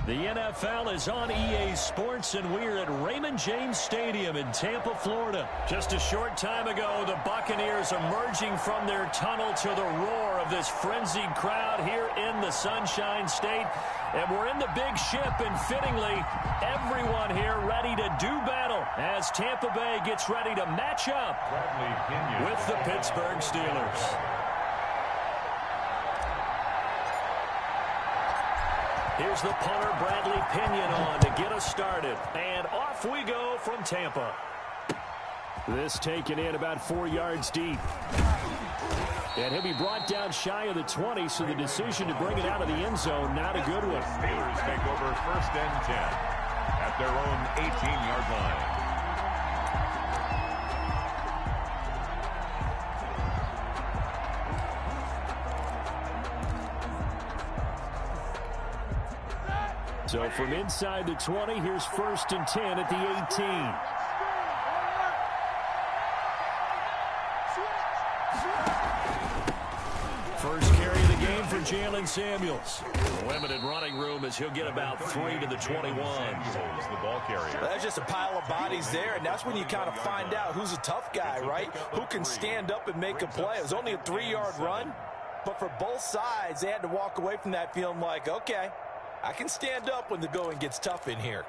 The NFL is on EA Sports, and we're at Raymond James Stadium in Tampa, Florida. Just a short time ago, the Buccaneers emerging from their tunnel to the roar of this frenzied crowd here in the Sunshine State. And we're in the big ship, and fittingly, everyone here ready to do battle as Tampa Bay gets ready to match up with the Pittsburgh Steelers. Here's the punter, Bradley Pinion, on to get us started. And off we go from Tampa. This taken in about 4 yards deep. And he'll be brought down shy of the 20, so the decision to bring it out of the end zone, not a good one. Steelers take over 1st and 10 at their own 18-yard line. So from inside the 20, here's 1st and 10 at the 18. First carry of the game for Jalen Samuels. Limited running room as he'll get about 3 to the 21. The ball carrier. That's just a pile of bodies there, and that's when you kind of find out who's a tough guy, right? Who can stand up and make a play. It was only a 3-yard run, but for both sides, they had to walk away from that feeling like, okay, I can stand up when the going gets tough in here.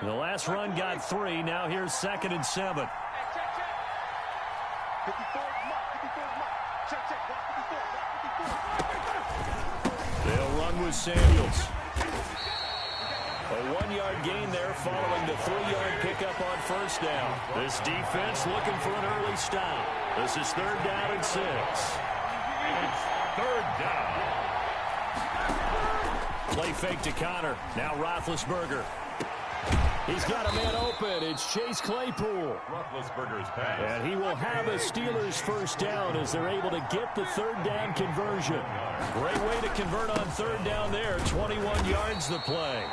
The last run got 3. Now here's 2nd and 7. They'll run with Samuels. A 1-yard gain there following the 3-yard pickup on 1st down. This defense looking for an early stop. This is 3rd down and 6. It's 3rd down. Play fake to Connor. Now Roethlisberger. He's got a man open. It's Chase Claypool. Roethlisberger's pass. And he will have a Steelers 1st down as they're able to get the 3rd down conversion. Great way to convert on 3rd down there. 21 yards the play.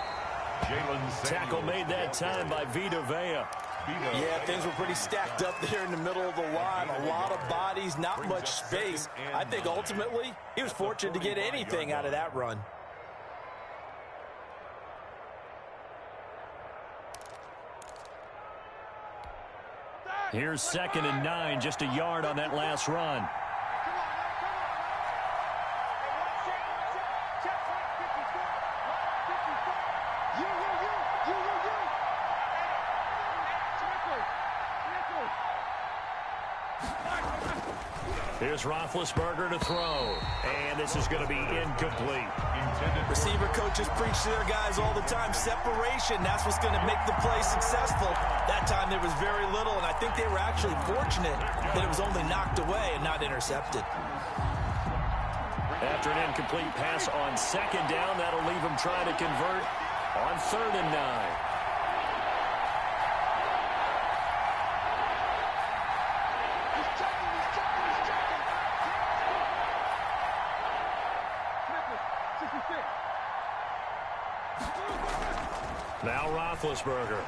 Tackle made that time by Vita Vea. Yeah, things were pretty stacked up there in the middle of the line. A lot of bodies, not much space. I think ultimately he was fortunate to get anything out of that run. Here's 2nd and 9, just a yard on that last run. Here's Roethlisberger to throw. And this is going to be incomplete. Receiver coaches preach to their guys all the time. Separation, that's what's going to make the play successful. That time there was very little, and I think they were actually fortunate that it was only knocked away and not intercepted. After an incomplete pass on 2nd down, that'll leave them trying to convert on 3rd and 9. Now Roethlisberger.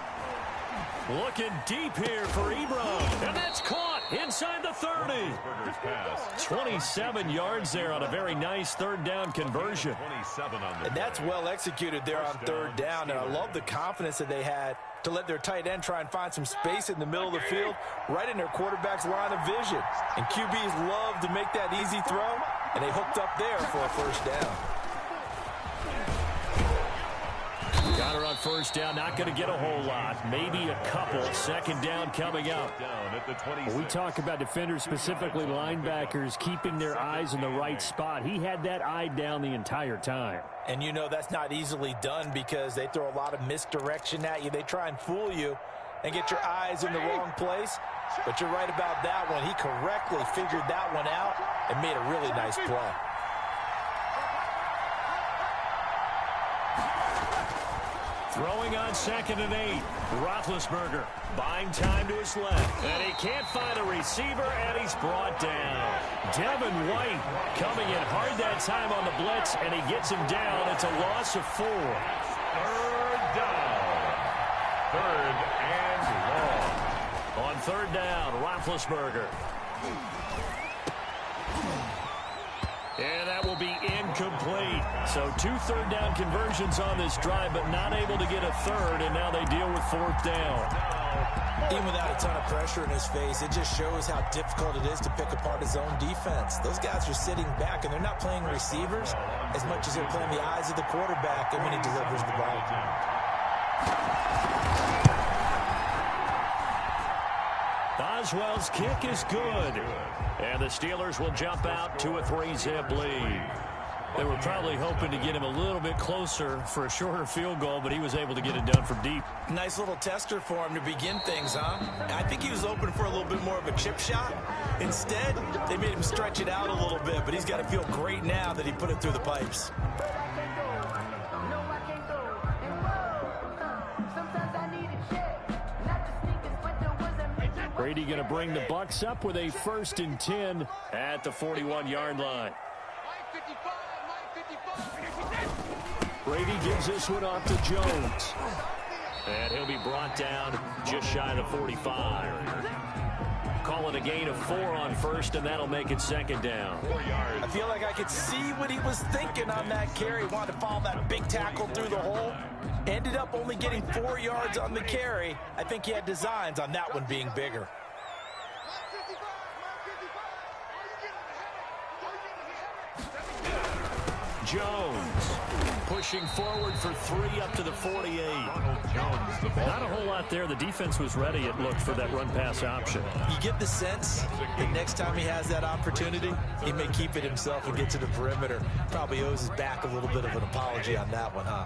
Looking deep here for Ebron. And that's caught inside the 30. 27 yards there on a very nice 3rd down conversion. And that's well executed there on 3rd down. And I love the confidence that they had to let their tight end try and find some space in the middle of the field, right in their quarterback's line of vision. And QBs love to make that easy throw, and they hooked up there for a 1st down. Got her on 1st down, not going to get a whole lot. Maybe a couple. 2nd down coming up. We talk about defenders, specifically linebackers, keeping their eyes in the right spot. He had that eye down the entire time. And you know that's not easily done because they throw a lot of misdirection at you. They try and fool you and get your eyes in the wrong place. But you're right about that one. He correctly figured that one out and made a really nice play. Throwing on 2nd and 8. Roethlisberger buying time to his left. And he can't find a receiver, and he's brought down. Devin White coming in hard that time on the blitz, and he gets him down. It's a loss of 4. 3rd down. 3rd and long. On 3rd down, Roethlisberger. So 2 third-down conversions on this drive, but not able to get a third, and now they deal with 4th down. Even without a ton of pressure in his face, it just shows how difficult it is to pick apart his own defense. Those guys are sitting back, and they're not playing receivers as much as they're playing the eyes of the quarterback and when he delivers the ball. Boswell's kick is good. And the Steelers will jump out to a 3-zip lead. They were probably hoping to get him a little bit closer for a shorter field goal, but he was able to get it done from deep. Nice little tester for him to begin things, huh? I think he was open for a little bit more of a chip shot. Instead, they made him stretch it out a little bit, but he's got to feel great now that he put it through the pipes. Brady going to bring the Bucs up with a 1st and 10 at the 41-yard line. Brady gives this one off to Jones. And he'll be brought down just shy of the 45. Call it a gain of 4 on 1st, and that'll make it 2nd down. I feel like I could see what he was thinking on that carry. Wanted to follow that big tackle through the hole. Ended up only getting 4 yards on the carry. I think he had designs on that one being bigger. Jones pushing forward for 3 up to the 48. Not a whole lot there. The defense was ready, it looked, for that run-pass option. You get the sense that next time he has that opportunity, he may keep it himself and get to the perimeter. Probably owes his back a little bit of an apology on that one, huh?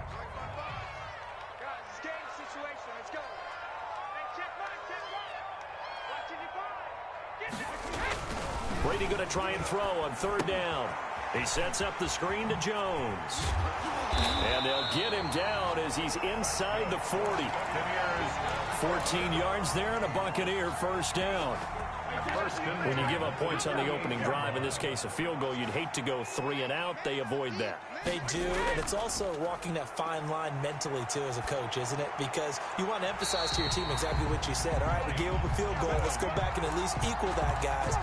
Brady going to try and throw on 3rd down. He sets up the screen to Jones. And they'll get him down as he's inside the 40. 14 yards there and a Buccaneer 1st down. When you give up points on the opening drive, in this case a field goal, you'd hate to go 3 and out. They avoid that. They do, and it's also walking that fine line mentally, too, as a coach, isn't it? Because you want to emphasize to your team exactly what you said. All right, we gave up a field goal. Let's go back and at least equal that, guys.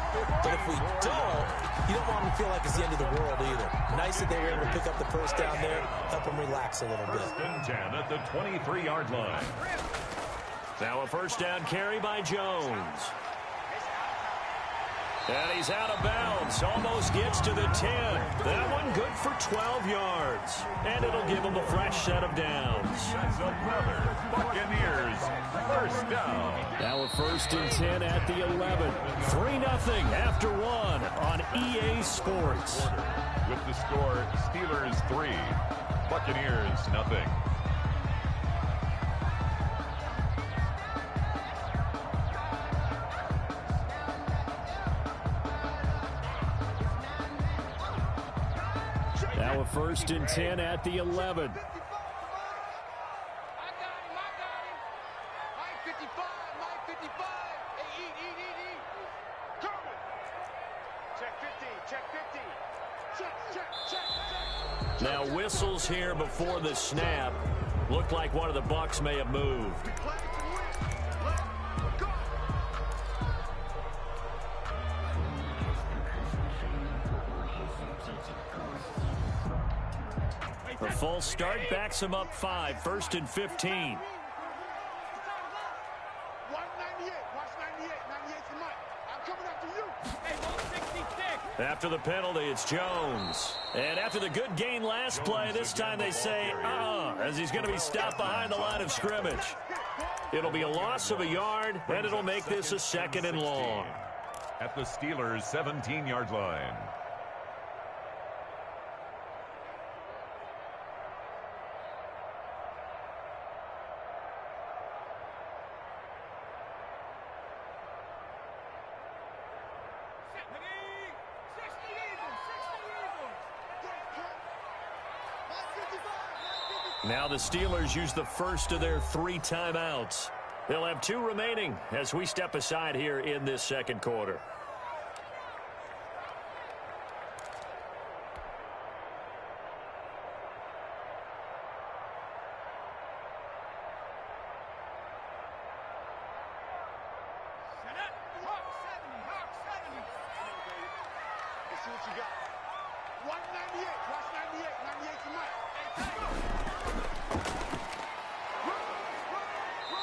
But if we don't, you don't want them to feel like it's the end of the world either. Nice that they were able to pick up the 1st down there, help them relax a little bit. 1st and 10 at the 23-yard line. Now a 1st down carry by Jones. And he's out of bounds. Almost gets to the 10. That one good for 12 yards. And it'll give him a fresh set of downs. That's another Buccaneers 1st down. Now a 1st and 10 at the 11. 3-0 after 1 on EA Sports. With the score, Steelers 3, Buccaneers 0. Now a 1st and 10 at the 11. Now whistles here before the snap. Looked like one of the Bucs may have moved. The full start backs him up 5. 1st and 15. After the penalty, it's Jones. And after the good gain last play, this time they say, as he's going to be stopped behind the line of scrimmage. It'll be a loss of a yard, and it'll make this a 2nd and long. At the Steelers' 17-yard line. Now the Steelers use the first of their 3 timeouts. They'll have 2 remaining as we step aside here in this 2nd quarter.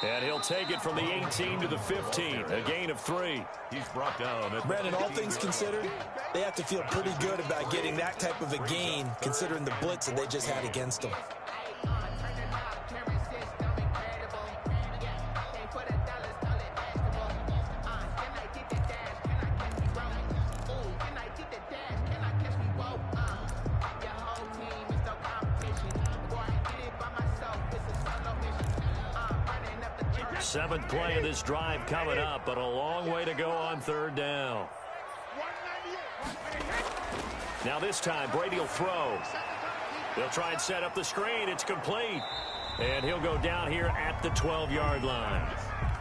And he'll take it from the 18 to the 15, a gain of 3. He's brought down. Brandon, all things considered, they have to feel pretty good about getting that type of a gain, considering the blitz that they just had against them. Seventh play of this drive coming up, but a long way to go on third down. Now this time, Brady will throw. They'll try and set up the screen. It's complete. And he'll go down here at the 12-yard line.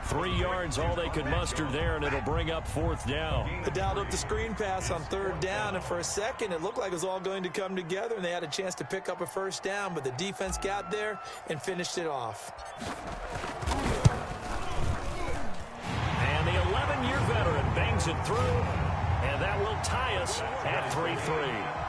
3 yards, all they could muster there, and it'll bring up fourth down. They dialed up the screen pass on third down, and for a second, it looked like it was all going to come together, and they had a chance to pick up a first down, but the defense got there and finished it off. And the 11-year veteran bangs it through, and that will tie us at 3-3.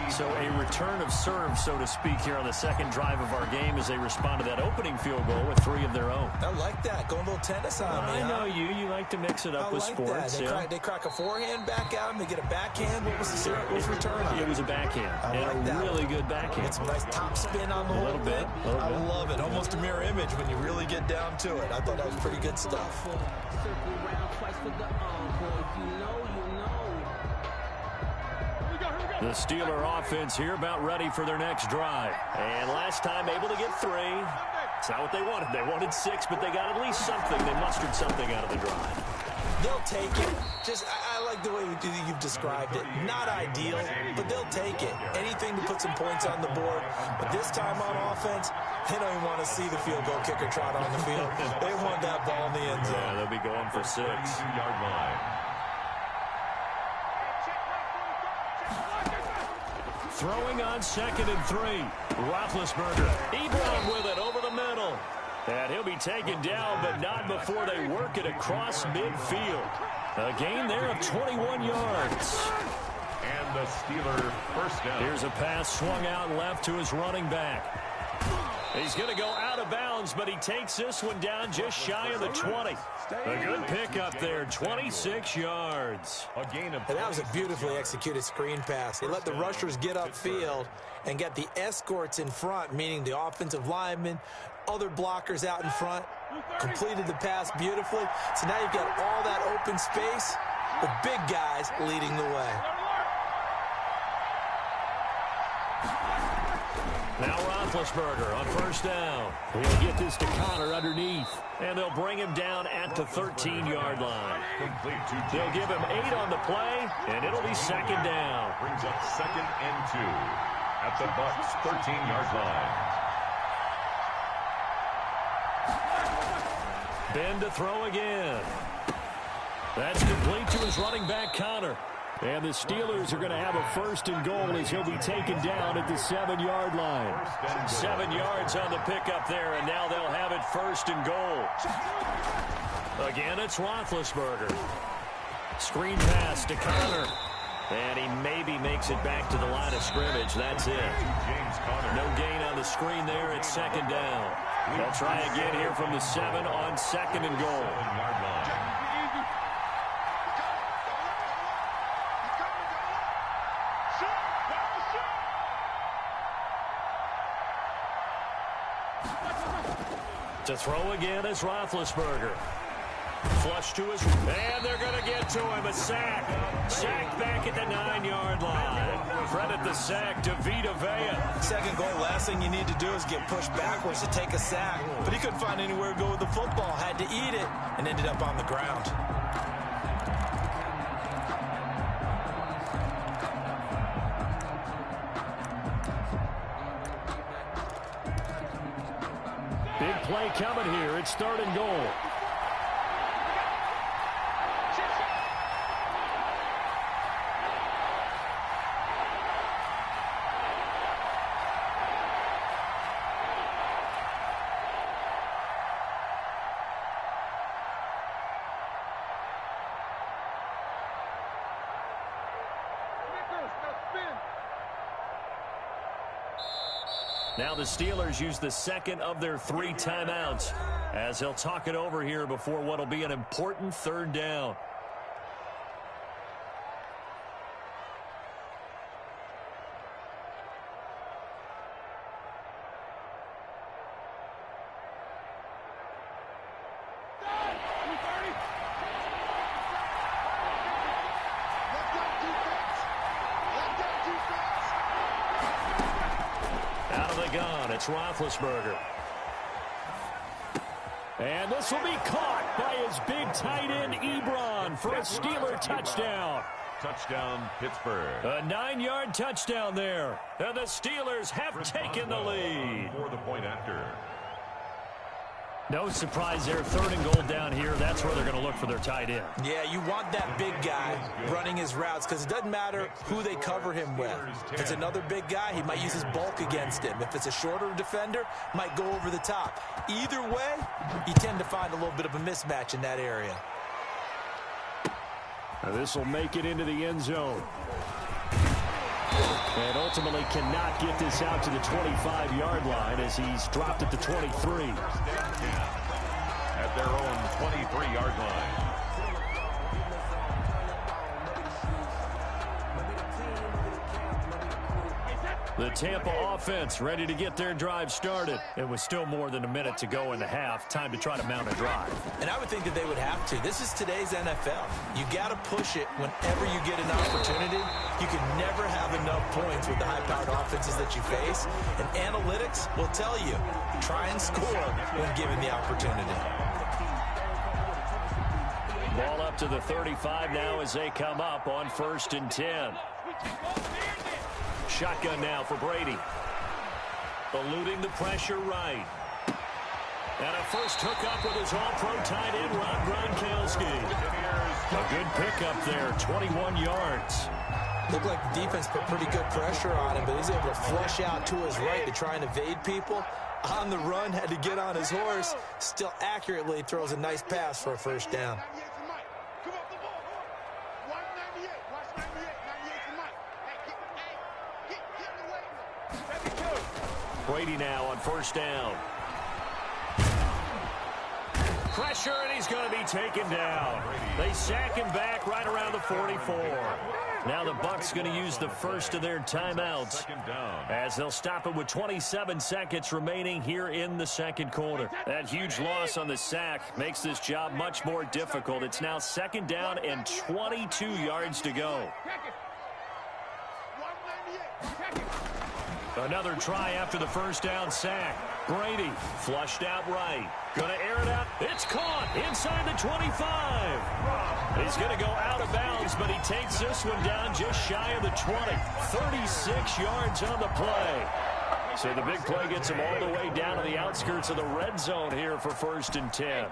So a return of serve, so to speak, here on the second drive of our game as they respond to that opening field goal with 3 of their own. I like that. Going a little tennis on me. I know you. You like to mix it up with sports. They crack a forehand back at them. They get a backhand. What was the return on? It was a backhand. And a really good backhand. It's a nice top spin on the whole bit. I love it. Almost a mirror image when you really get down to it. I thought that was pretty good stuff. The Steeler offense here about ready for their next drive. And last time able to get 3. It's not what they wanted. They wanted 6, but they got at least something. They mustered something out of the drive. They'll take it. I like the way you've described it. Not ideal, but they'll take it. Anything to put some points on the board. But this time on offense, they don't even want to see the field goal kicker trot on the field. They want that ball in the end zone. Yeah, they'll be going for 6. 32-yard line. Throwing on 2nd and 3. Roethlisberger. Ebron with it over the middle. And he'll be taken down, but not before they work it across midfield. A gain there of 21 yards. And the Steeler first down. Here's a pass swung out left to his running back. He's going to go out of bounds, but he takes this one down just shy of the 20. A good pickup there, 26 yards. A gain of. And that was a beautifully executed screen pass. They let the rushers get upfield and get the escorts in front, meaning the offensive linemen, other blockers out in front, completed the pass beautifully. So now you've got all that open space with big guys leading the way. Now Roethlisberger on first down. He'll get this to Connor underneath, and they'll bring him down at the 13-yard line. They'll give him 8 on the play, and it'll be second down. Brings up 2nd and 2 at the Bucs 13-yard line. Ben to throw again. That's complete to his running back, Connor. And the Steelers are going to have a 1st and goal as he'll be taken down at the 7-yard line. 7 yards on the pickup there, and now they'll have it 1st and goal. Again, it's Roethlisberger. Screen pass to Connor. And he maybe makes it back to the line of scrimmage. That's it. No gain on the screen there. It's 2nd down. They'll try again here from the 7 on 2nd and goal. To throw again is Roethlisberger. Flush to his, and they're going to get to him. A sack. Sack back at the 9-yard line. Credit the sack to Vita Vea. Second goal, last thing you need to do is get pushed backwards to take a sack. But he couldn't find anywhere to go with the football. Had to eat it and ended up on the ground. Big play coming here. It's 3rd and goal. Now the Steelers use the second of their 3 timeouts as they'll talk it over here before what will be an important third down. It's Roethlisberger. And this will be caught by his big tight end, Ebron, for a Steeler touchdown. Touchdown, Pittsburgh. A 9-yard touchdown there. And the Steelers have taken the lead. For the point after. No surprise there. 3rd and goal down here. That's where they're going to look for their tight end. Yeah, you want that big guy running his routes because it doesn't matter who they cover him with. If it's another big guy, he might use his bulk against him. If it's a shorter defender, might go over the top. Either way, you tend to find a little bit of a mismatch in that area. This will make it into the end zone. And ultimately cannot get this out to the 25-yard line as he's dropped at the 23. At their own 23-yard line. The Tampa offense ready to get their drive started. It was still more than a minute to go in the half. Time to try to mount a drive. And I would think that they would have to. This is today's NFL. You got to push it whenever you get an opportunity. You can never have enough points with the high-powered offenses that you face. And analytics will tell you, try and score when given the opportunity. Ball up to the 35 now as they come up on 1st and 10. Shotgun now for Brady. Eluding the pressure right. And a first hookup with his all-pro tight end, Rob Gronkowski. A good pickup there, 21 yards. Looked like the defense put pretty good pressure on him, but he's able to flush out to his right to try and evade people. On the run, had to get on his horse. Still accurately throws a nice pass for a first down. Brady now on 1st down. Pressure, and he's going to be taken down. They sack him back right around the 44. Now the Bucs going to use the first of their timeouts as they'll stop it with 27 seconds remaining here in the second quarter. That huge loss on the sack makes this job much more difficult. It's now 2nd down and 22 yards to go. Another try after the first down sack. Brady flushed out right. Going to air it out. It's caught inside the 25. He's going to go out of bounds, but he takes this one down just shy of the 20. 36 yards on the play. So the big play gets him all the way down to the outskirts of the red zone here for 1st and 10.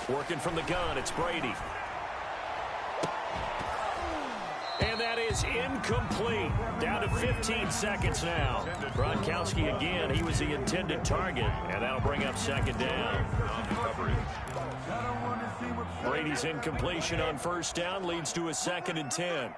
Working from the gun, it's Brady. And that is incomplete. Down to 15 seconds now. Gronkowski again, he was the intended target, and that'll bring up 2nd down. Brady's incompletion on 1st down leads to a 2nd and 10.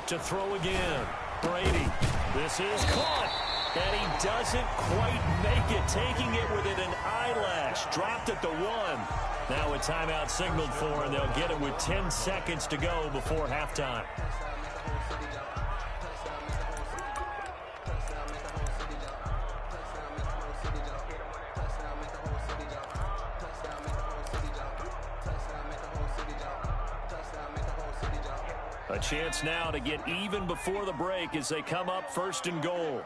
To throw again. Brady. This is caught. And he doesn't quite make it. Taking it within an eyelash. Dropped at the 1. Now a timeout signaled for, and they'll get it with 10 seconds to go before halftime. A chance now to get even before the break as they come up 1st and goal.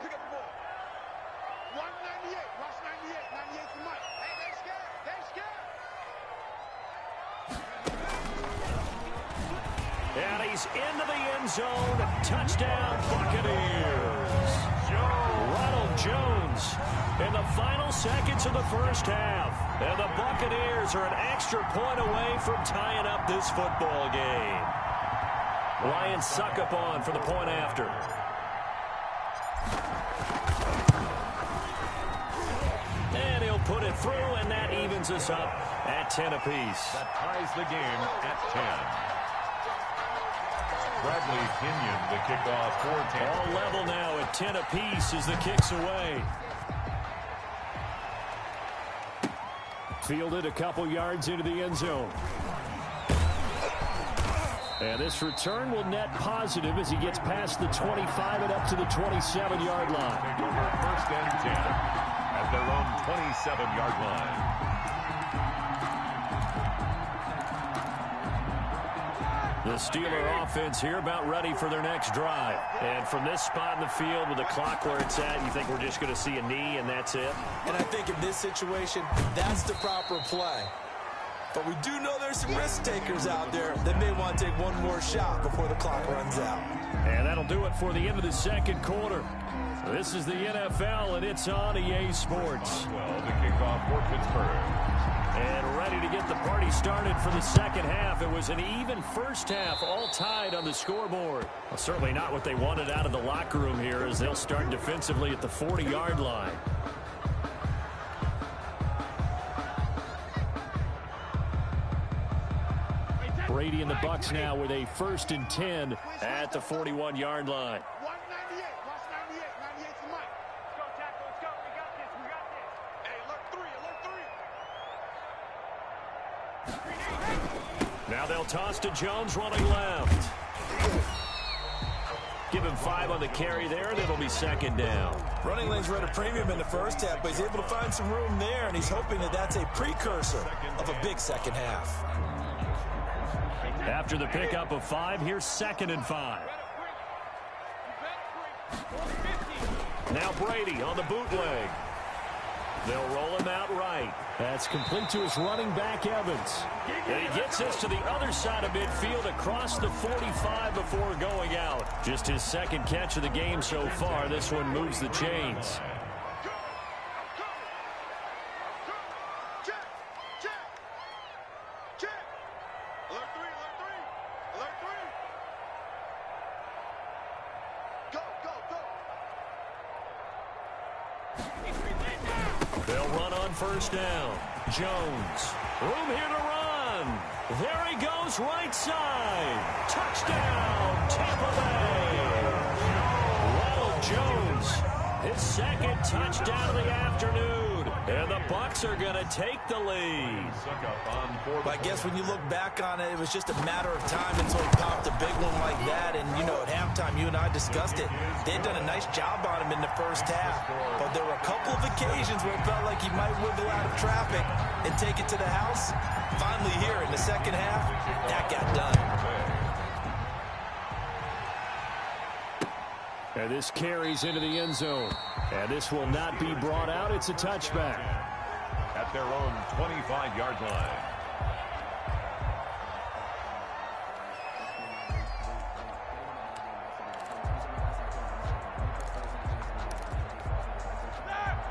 And he's into the end zone. Touchdown, Buccaneers. Ronald Jones. in the final seconds of the first half. And the Buccaneers are an extra point away from tying up this football game. Lions suck up on for the point after. And he'll put it through, and that evens us up at 10 apiece. That ties the game at 10. Bradley Pinion, the kickoff for Tampa. All level now at 10 apiece as the kick's away. Fielded a couple yards into the end zone. And this return will net positive as he gets past the 25 and up to the 27-yard line. Take over first and 10 at their own 27-yard line. The Steeler offense here about ready for their next drive. And from this spot in the field with the clock where it's at, you think we're just going to see a knee and that's it? And I think in this situation, that's the proper play. But we do know there's some risk takers out there that may want to take one more shot before the clock runs out. And that'll do it for the end of the second quarter. This is the NFL, and it's on EA Sports. Well, the kickoff for Pittsburgh. And ready to get the party started for the second half. It was an even first half, all tied on the scoreboard. Well, certainly not what they wanted out of the locker room here as they'll start defensively at the 40-yard line. Brady and the Bucs now with a 1st and 10 at the 41-yard line. Now they'll toss to Jones running left. Give him 5 on the carry there, and it'll be second down. Running lanes were at a premium in the first half, but he's able to find some room there, and he's hoping that that's a precursor of a big second half. After the pickup of 5, here's 2nd and 5. Now Brady on the bootleg. They'll roll him out right. That's complete to his running back, Evans. And he gets us to the other side of midfield across the 45 before going out. Just his 2nd catch of the game so far. This one moves the chains. They'll run on first down. Jones. Room here to run. There he goes, right side. Touchdown, Tampa Bay. Ronald Jones, his 2nd touchdown of the afternoon. And the Bucs are going to take the lead. But I guess when you look back on it, it was just a matter of time until he popped a big one like that. And, you know, at halftime, you and I discussed it. They'd done a nice job on him in the first half. But there were a couple of occasions where it felt like he might wiggle out of traffic and take it to the house. Finally here in the second half, that got done. And this carries into the end zone. And this will not be brought out. It's a touchback. At their own 25-yard line.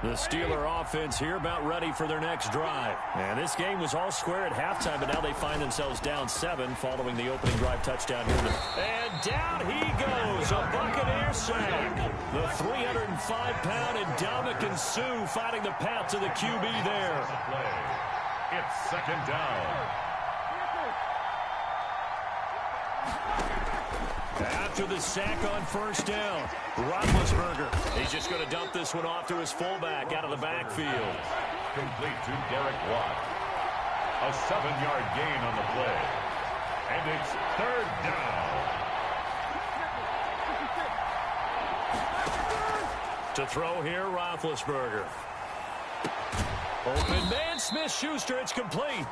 The Steeler offense here about ready for their next drive. And this game was all square at halftime, but now they find themselves down 7 following the opening drive touchdown here. And down he goes, a Buccaneer sack. The 305-pound Ndamukong Suh fighting the path to the QB there. It's 2nd down. After the sack on first down, Roethlisberger. He's just going to dump this one off to his fullback out of the backfield. Complete to Derek Watt. A 7-yard gain on the play. And it's 3rd down. To throw here, Roethlisberger. Open man, Smith-Schuster, it's complete.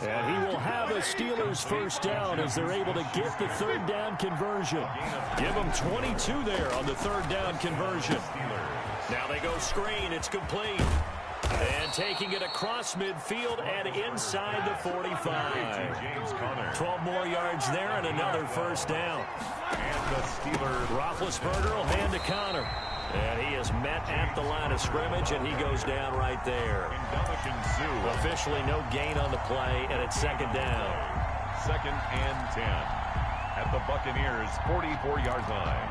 And he will have a Steelers first down as they're able to get the 3rd down conversion. Give them 22 there on the 3rd down conversion. Now they go screen, it's complete. And taking it across midfield and inside the 45. 12 more yards there and another first down. And the Steelers. Roethlisberger will hand to Connor. And he is met at the line of scrimmage, and he goes down right there. Officially no gain on the play, and it's second down. 2nd and 10 at the Buccaneers' 44-yard line.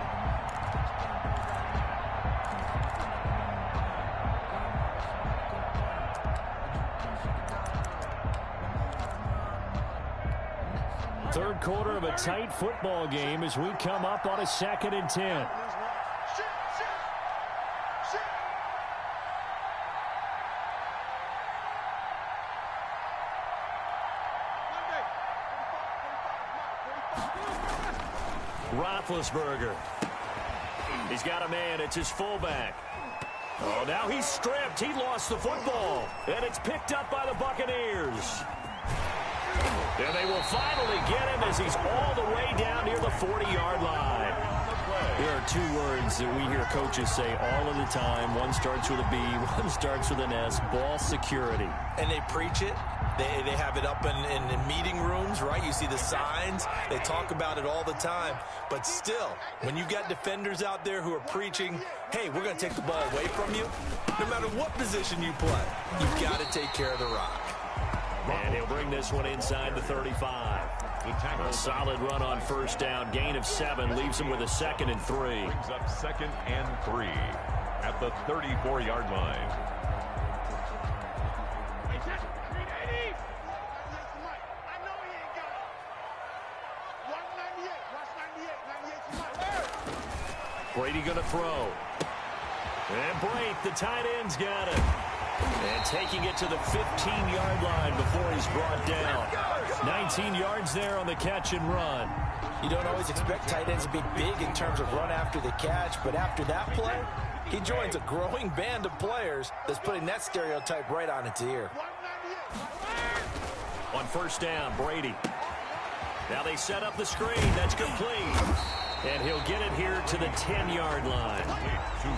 Third quarter of a tight football game as we come up on a 2nd and 10. Roethlisberger. He's got a man. It's his fullback. Oh, now he's stripped. He lost the football. And it's picked up by the Buccaneers. And they will finally get him as he's all the way down near the 40-yard line. There are two words that we hear coaches say all of the time. One starts with a B, one starts with an S, ball security. And they preach it. They have it up in meeting rooms, right? You see the signs. They talk about it all the time. But still, when you've got defenders out there who are preaching, hey, we're going to take the ball away from you, no matter what position you play, you've got to take care of the rock. And he'll bring this one inside the 35. A solid run on first down. Gain of 7 leaves him with a 2nd and 3. Brings up 2nd and 3 at the 34-yard line. Brady going to throw. And Brate, the tight end's got it. And taking it to the 15-yard line before he's brought down. 19 yards there on the catch and run. You don't always expect tight ends to be big in terms of run after the catch, but after that play, he joins a growing band of players that's putting that stereotype right on its ear. On first down, Brady. Now they set up the screen. That's complete. And he'll get it here to the 10-yard line.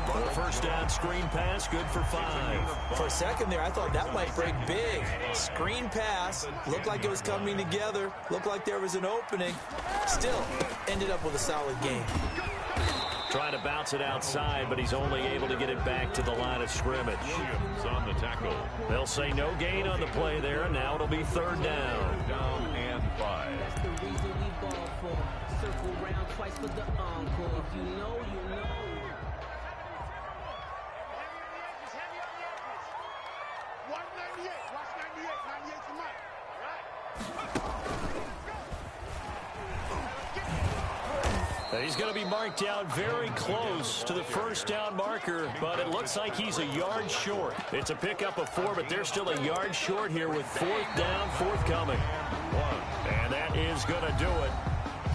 The first down screen pass, good for 5. For a second there, I thought that might break big. Screen pass, looked like it was coming together, looked like there was an opening. Still, ended up with a solid game. Trying to bounce it outside, but he's only able to get it back to the line of scrimmage. Williams on the tackle. They'll say no gain on the play there, and now it'll be 3rd down. 3rd down and 5. That's the reason we ball for. Circle round twice for the encore. If you know, you know. He's going to be marked out very close to the first down marker, but it looks like he's a yard short. It's a pickup of 4, but they're still a yard short here with 4th down forthcoming. And that is going to do it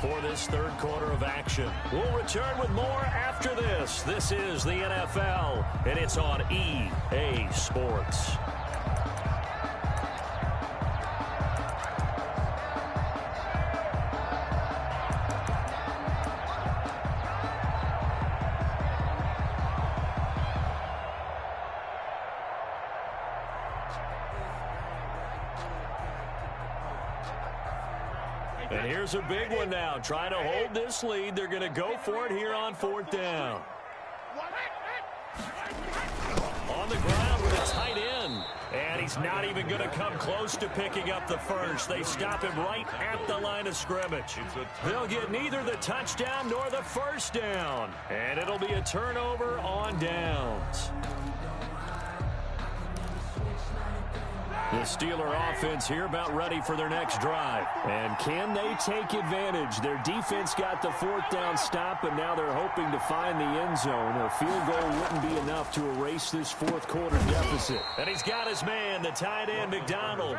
for this third quarter of action. We'll return with more after this. This is the NFL, and it's on EA Sports. And here's a big one now. Trying to hold this lead. They're going to go for it here on 4th down. On the ground with a tight end. And he's not even going to come close to picking up the first. They stop him right at the line of scrimmage. They'll get neither the touchdown nor the first down. And it'll be a turnover on downs. The Steeler offense here about ready for their next drive. And can they take advantage? Their defense got the 4th down stop, and now they're hoping to find the end zone. A field goal wouldn't be enough to erase this 4th quarter deficit. And he's got his man, the tight end, McDonald.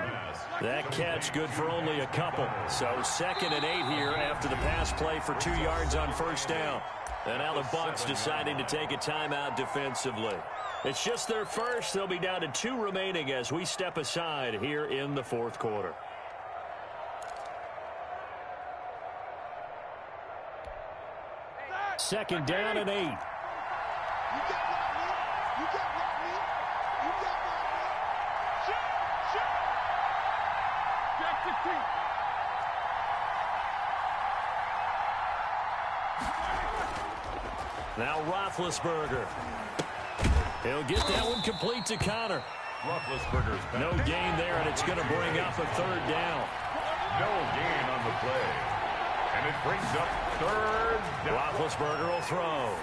That catch good for only a couple. So 2nd and 8 here after the pass play for 2 yards on first down. And now the Bucs deciding to take a timeout defensively. It's just their first. They'll be down to 2 remaining as we step aside here in the 4th quarter. Second down and 8. Now Roethlisberger. He'll get that one complete to Connor. No gain there, and it's going to bring up a third down. No gain on the play. And it brings up third down. Roethlisberger will throw.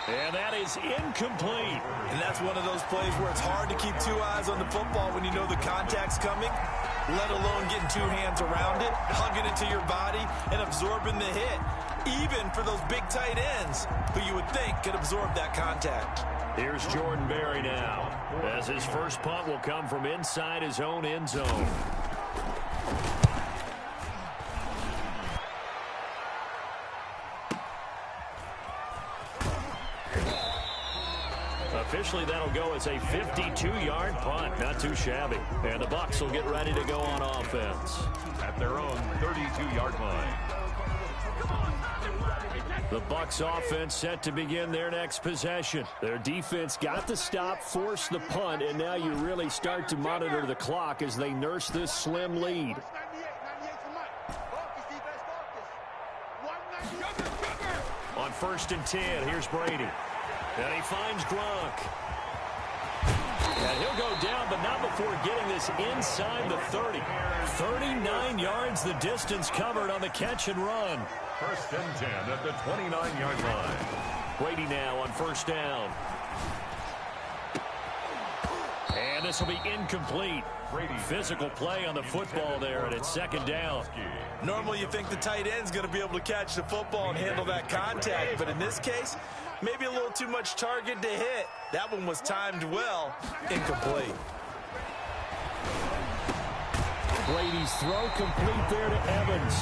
And that is incomplete. And that's one of those plays where it's hard to keep two eyes on the football when you know the contact's coming, let alone getting two hands around it, hugging it to your body, and absorbing the hit, even for those big tight ends who you would think could absorb that contact. Here's Jordan Berry now, as his first punt will come from inside his own end zone. Officially, that'll go as a 52-yard punt. Not too shabby. And the Bucs will get ready to go on offense. At their own 32-yard line. The Bucs offense set to begin their next possession. Their defense got the stop, forced the punt, and now you really start to monitor the clock as they nurse this slim lead. On 1st and 10, here's Brady. And he finds Gronk. And he'll go down, but not before getting this inside the 30. 39 yards the distance covered on the catch and run. 1st and 10 at the 29-yard line. Brady now on 1st down. And this will be incomplete. Physical play on the football there, and it's 2nd down. Normally you think the tight end's going to be able to catch the football and handle that contact, but in this case, maybe a little too much target to hit. That one was timed well. Incomplete. Brady's throw complete there to Evans.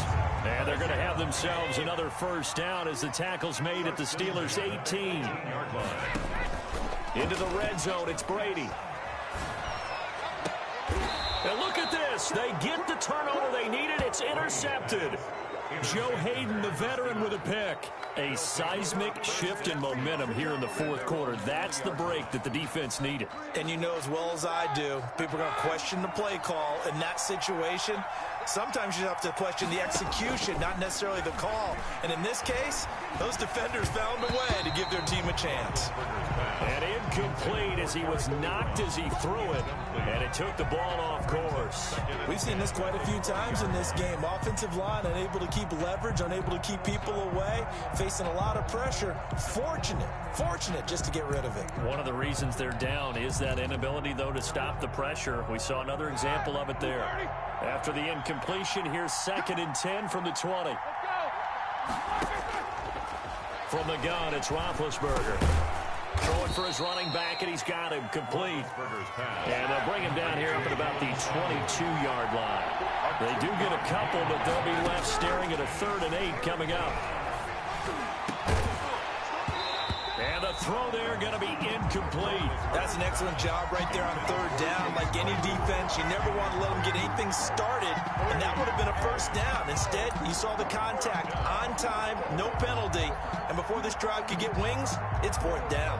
And they're going to have themselves another 1st down as the tackle's made at the Steelers' 18. Into the red zone, it's Brady. And look at this. They get the turnover they needed. It's intercepted. Joe Hayden, the veteran, with a pick. A seismic shift in momentum here in the 4th quarter. That's the break that the defense needed. And you know as well as I do, people are going to question the play call in that situation. Sometimes you have to question the execution, not necessarily the call. And in this case, those defenders found a way to give their team a chance. And incomplete as he was knocked as he threw it. And it took the ball off course. We've seen this quite a few times in this game. Offensive line unable to keep leverage, unable to keep people away, facing a lot of pressure. Fortunate just to get rid of it. One of the reasons they're down is that inability, though, to stop the pressure. We saw another example of it there. After the incompletion, here's 2nd and 10 from the 20. From the gun, it's Roethlisberger. Throwing for his running back, and he's got him complete. And they'll bring him down here up at about the 22-yard line. They do get a couple, but they'll be left staring at a 3rd and 8 coming up. And the throw there going to be incomplete. That's an excellent job right there on 3rd down. Like any defense, you never want to let them get anything started, and that would have been a 1st down. Instead, you saw the contact on time, no penalty, and before this drive could get wings, it's 4th down.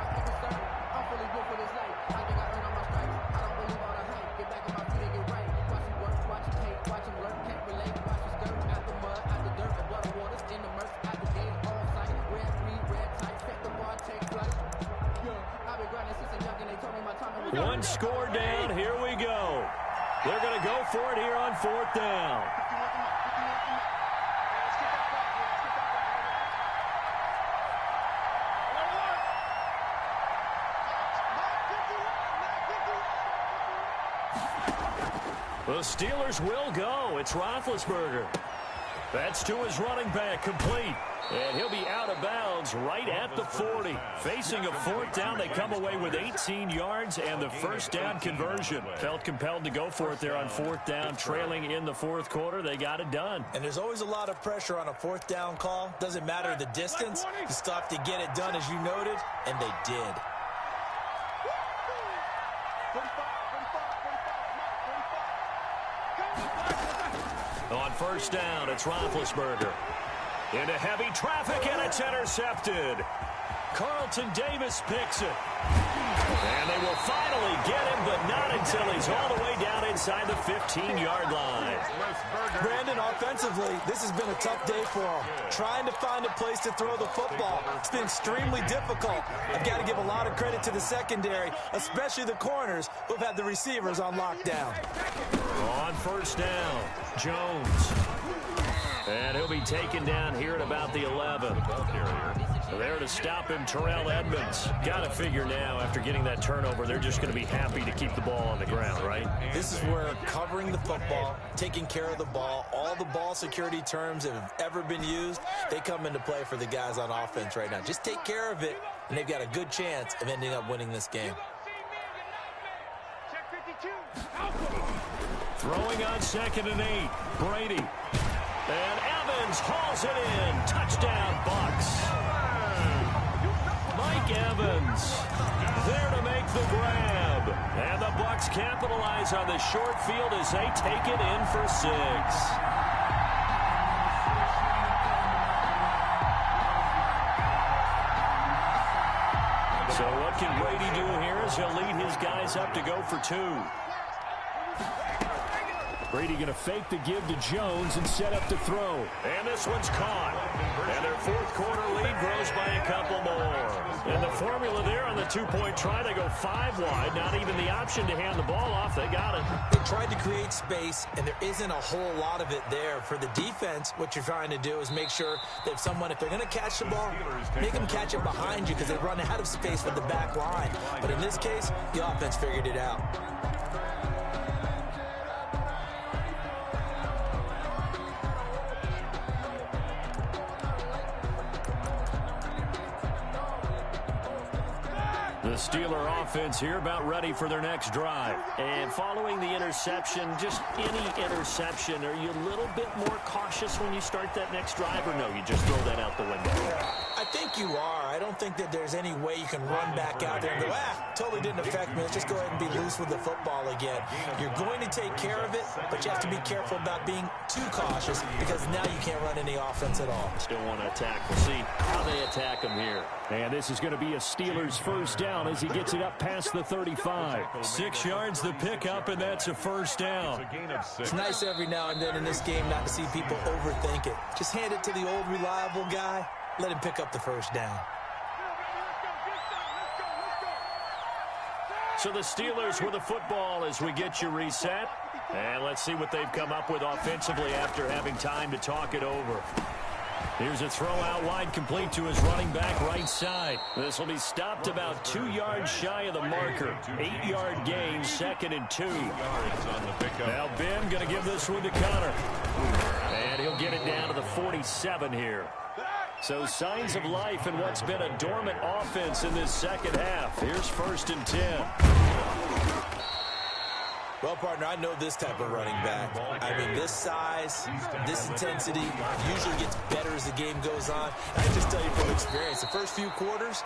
One score down. Here we go. They're going to go for it here on 4th down. The Steelers will go. It's Roethlisberger. That's to his running back, complete. And he'll be out of bounds right at the 40. Facing a 4th down, they come away with 18 yards and the 1st down conversion. Felt compelled to go for it there on 4th down, trailing in the 4th quarter. They got it done. And there's always a lot of pressure on a 4th down call. Doesn't matter the distance. You still have to get it done, as you noted, and they did. On 1st down, it's Roethlisberger. Into heavy traffic, and it's intercepted. Carlton Davis picks it. And they will finally get him, but not until he's all the way down inside the 15-yard line. Brandon, offensively, this has been a tough day for him. Trying to find a place to throw the football. It's been extremely difficult. I've got to give a lot of credit to the secondary, especially the corners who've had the receivers on lockdown. On first down, Jones. And he'll be taken down here at about the 11. There to stop him, Terrell Edmonds. Got to figure now, after getting that turnover, they're just going to be happy to keep the ball on the ground, right? This is where covering the football, taking care of the ball, all the ball security terms that have ever been used, they come into play for the guys on offense right now. Just take care of it, and they've got a good chance of ending up winning this game. Throwing on 2nd and 8, Brady. And Evans hauls it in. Touchdown, Bucks. Mike Evans there to make the grab. And the Bucks capitalize on the short field as they take it in for 6. So what can Brady do here as he'll lead his guys up to go for 2. Brady going to fake the give to Jones and set up to throw. And this one's caught. And their 4th quarter lead grows by a couple more. And the formula there on the 2-point try, they go 5 wide. Not even the option to hand the ball off. They got it. They tried to create space, and there isn't a whole lot of it there. For the defense, what you're trying to do is make sure that if they're going to catch the ball, make them catch it behind you because they run out of space with the back line. But in this case, the offense figured it out. The Steeler offense here about ready for their next drive. And following the interception, just any interception, are you a little bit more cautious when you start that next drive, or no, you just throw that out the window? I think you are. I don't think that there's any way you can run back out there and go, totally didn't affect me. Let's just go ahead and be loose with the football again. You're going to take care of it, but you have to be careful about being too cautious because now you can't run any offense at all. Still want to attack. We'll see how they attack them here. And this is going to be a Steelers first down as he gets it up past the 35. 6 yards the pickup, and that's a first down. It's nice every now and then in this game not to see people overthink it. Just hand it to the old reliable guy. Let him pick up the first down. So the Steelers with the football as we get you reset. And let's see what they've come up with offensively after having time to talk it over. Here's a throw out wide, complete to his running back right side. This will be stopped about 2 yards shy of the marker. 8-yard gain, 2nd and 2. Now Ben going to give this one to Connor. And he'll get it down to the 47 here. So signs of life in what's been a dormant offense in this second half. Here's 1st and 10. Well, partner, I know this type of running back. I mean, this size, this intensity usually gets better as the game goes on. I can just tell you from experience, the first few quarters,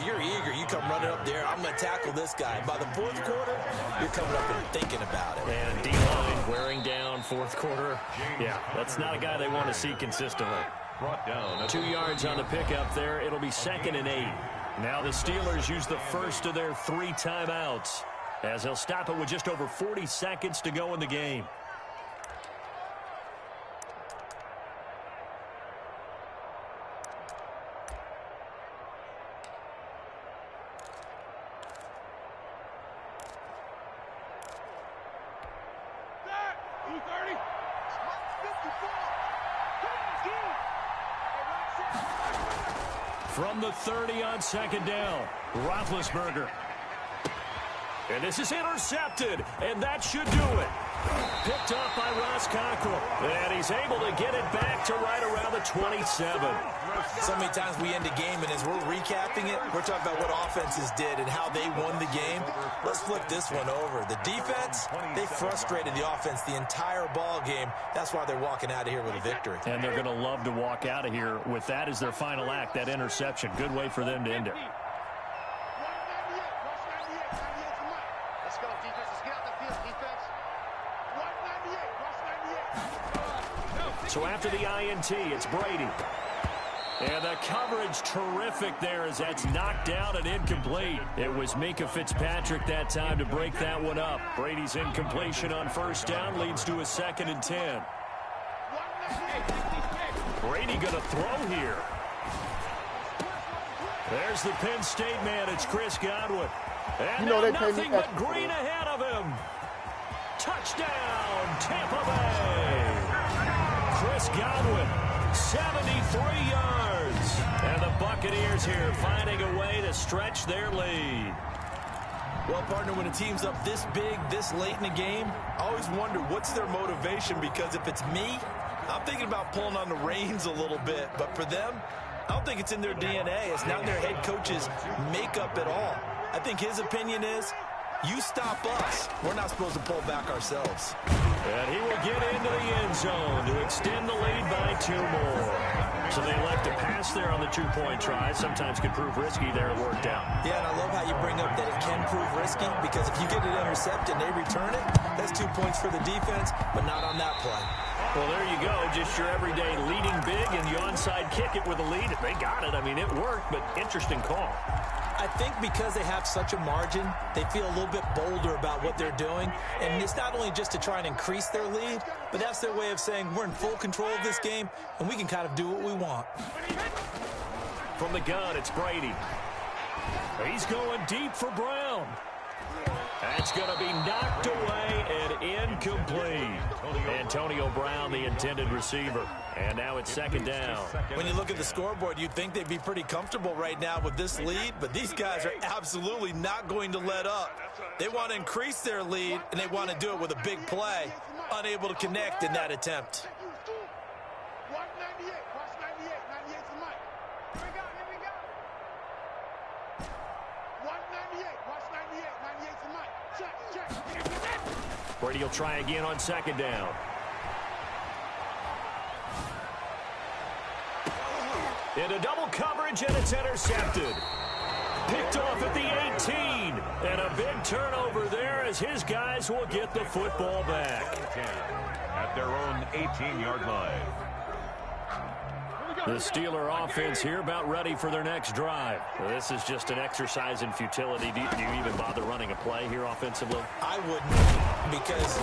you're eager. You come running up there, I'm going to tackle this guy. By the 4th quarter, you're coming up and thinking about it. And D-line wearing down 4th quarter. Yeah, that's not a guy they want to see consistently. 2 yards on the pickup there. It'll be 2nd and 8. Now the Steelers use the first of their 3 timeouts, as they'll stop it with just over 40 seconds to go in the game. From the 30 on 2nd down, Roethlisberger. And this is intercepted, and that should do it. Picked off by Ross Cockrell, and he's able to get it back to right around the 27. So many times we end a game, and as we're recapping it, we're talking about what offenses did and how they won the game. Let's flip this one over. The defense, they frustrated the offense the entire ball game. That's why they're walking out of here with a victory. And they're going to love to walk out of here with that as their final act, that interception. Good way for them to end it. So after the INT, it's Brady. And the coverage terrific there as that's knocked down and incomplete. It was Minka Fitzpatrick that time to break that one up. Brady's incompletion on first down leads to a 2nd and 10. Brady going to throw here. There's the Penn State man. It's Chris Godwin. And now nothing but green ahead of him. Touchdown, Tampa Bay. Chris Godwin, 73 yards. And the Buccaneers here finding a way to stretch their lead. Well, partner, when a team's up this big, this late in the game, I always wonder what's their motivation, because if it's me, I'm thinking about pulling on the reins a little bit. But for them, I don't think it's in their DNA. It's not in their head coach's makeup at all. I think his opinion is, you stop us, we're not supposed to pull back ourselves. And he will get into the end zone to extend the lead by 2 more. So they elect to pass there on the 2-point try. Sometimes can prove risky. There it worked out. Yeah, and I love how you bring up that it can prove risky, because if you get it intercepted and they return it, that's 2 points for the defense, but not on that play. Well, there you go. Just your everyday leading big, and you onside kick it with a lead. They got it. I mean, it worked, but interesting call. I think because they have such a margin, they feel a little bit bolder about what they're doing. And it's not only just to try and increase their lead, but that's their way of saying we're in full control of this game, and we can kind of do what we want. From the gun, it's Brady. He's going deep for Brown. That's going to be knocked away and incomplete. Antonio Brown, the intended receiver. And now it's 2nd down. When you look at the scoreboard, you'd think they'd be pretty comfortable right now with this lead, but these guys are absolutely not going to let up. They want to increase their lead, and they want to do it with a big play. Unable to connect in that attempt. Brady will try again on 2nd down. Into double coverage, and it's intercepted. Picked off at the 18. And a big turnover there as his guys will get the football back. At their own 18-yard line. The Steeler offense here about ready for their next drive. Well, this is just an exercise in futility. Do you even bother running a play here offensively? I wouldn't, because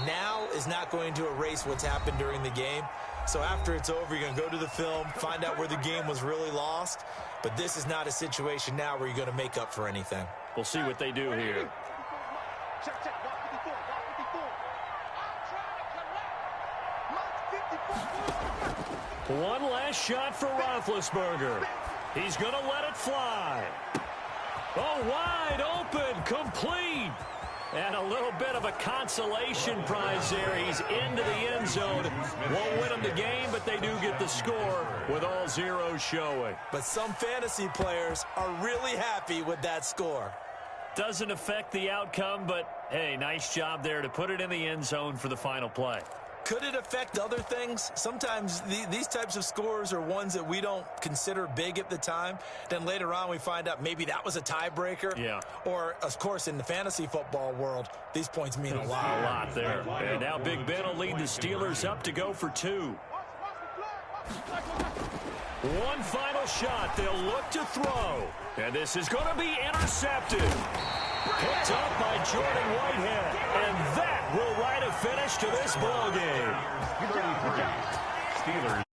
now is not going to erase what's happened during the game. So after it's over, you're going to go to the film, find out where the game was really lost. But this is not a situation now where you're going to make up for anything. We'll see what they do here. One last shot for Roethlisberger. He's going to let it fly. Oh, wide open, complete. And a little bit of a consolation prize there. He's into the end zone. Won't win them the game, but they do get the score with all zeros showing. But some fantasy players are really happy with that score. Doesn't affect the outcome, but, hey, nice job there to put it in the end zone for the final play. Could it affect other things? Sometimes these types of scores are ones that we don't consider big at the time. Then later on we find out maybe that was a tiebreaker. Yeah. Or, of course, in the fantasy football world, these points mean a lot. A lot there. And now Big Ben will lead the Steelers up to go for 2. One final shot. They'll look to throw. And this is going to be intercepted. Picked up by Jordan Whitehead. And that will write a finish to this ball game. Steelers.